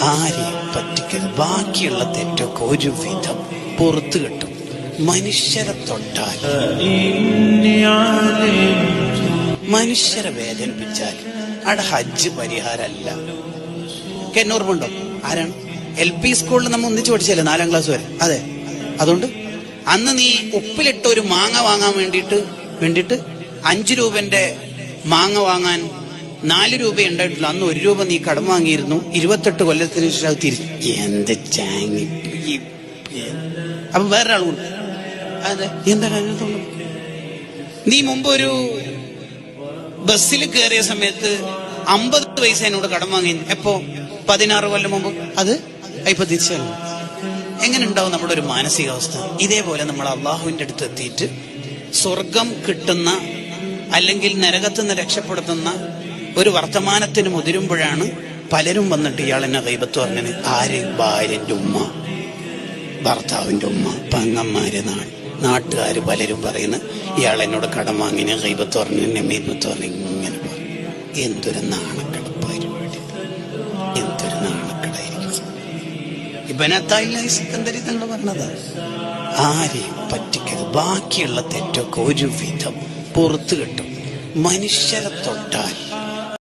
ആരെയും പറ്റിക്കരുത്. ബാക്കിയുള്ള തെറ്റൊക്കെ ഒരു വിധം പുറത്തു കിട്ടും. മനുഷ്യരെ തൊട്ടാൽ, മനുഷ്യരെ വേദനിപ്പിച്ചാൽ അവിടെ ഹജ്ജ് പരിഹാരമല്ല. എന്നോർമ്മയുണ്ടോ? ആരാണ് LP സ്കൂളിൽ നമ്മൾ ഒന്നിച്ച് പഠിച്ചല്ലേ 4ാം ക്ലാസ് വരെ? അതെ. അതുകൊണ്ട് അന്ന് നീ ഉപ്പിലിട്ട ഒരു മാങ്ങ വാങ്ങാൻ വേണ്ടിയിട്ട് 5 രൂപന്റെ മാങ്ങ വാങ്ങാൻ 4 രൂപ ഉണ്ടായിട്ടുള്ളൂ. അന്ന് 1 രൂപ നീ കടം വാങ്ങിയിരുന്നു. 28 കൊല്ലത്തിന് ശേഷം തിരിച്ചു. എന്ത് ചാങ്ങി. അപ്പൊ വേറൊരാൾ കൊണ്ട് അതെ എന്താണ് അതിനകത്തുള്ളൂ? നീ മുമ്പ് ഒരു ബസ്സിൽ കയറിയ സമയത്ത് 50 പൈസ എന്നോട് കടം വാങ്ങി. എപ്പോ? 16 കൊല്ലം മുമ്പ്. അത് ഇപ്പൊ തിരിച്ചല്ല. എങ്ങനെ ഉണ്ടാവും നമ്മുടെ ഒരു മാനസികാവസ്ഥ? ഇതേപോലെ നമ്മൾ അള്ളാഹുവിന്റെ അടുത്ത് എത്തിയിട്ട് സ്വർഗം കിട്ടുന്ന അല്ലെങ്കിൽ നരകത്തുനിന്ന് രക്ഷപ്പെടുത്തുന്ന ഒരു വർത്തമാനത്തിന് മുതിരുമ്പോഴാണ് പലരും വന്നിട്ട് ഇയാൾ എന്നെ ഗൈബത്ത് പറഞ്ഞത്. ആര്? ഭാര്യന്റെ ഉമ്മ, ഭർത്താവിന്റെ ഉമ്മ, പെങ്ങന്മാര്, നാട്ടുകാര് പലരും പറയുന്നു ഇയാൾ എന്നോട് കടം വാങ്ങിന് ഗൈബത്ത് പറഞ്ഞു, നമീമത്ത് പറഞ്ഞു. ഇങ്ങനെ പറഞ്ഞു. എന്തൊരു നാണക്കെട പരിപാടി, എന്തൊരു നാണക്കെടായിരിക്കും. ഇബ്നു അത്താഇല്ലാഹി സിക്കന്ദരി തങ്ങൾ പറഞ്ഞത് ആരെയും പറ്റിക്കരുത്. ബാക്കിയുള്ള തെറ്റൊക്കെ ഒരു വിധം പുറത്തു കിട്ടും. മനുഷ്യരെ തൊട്ടാൽ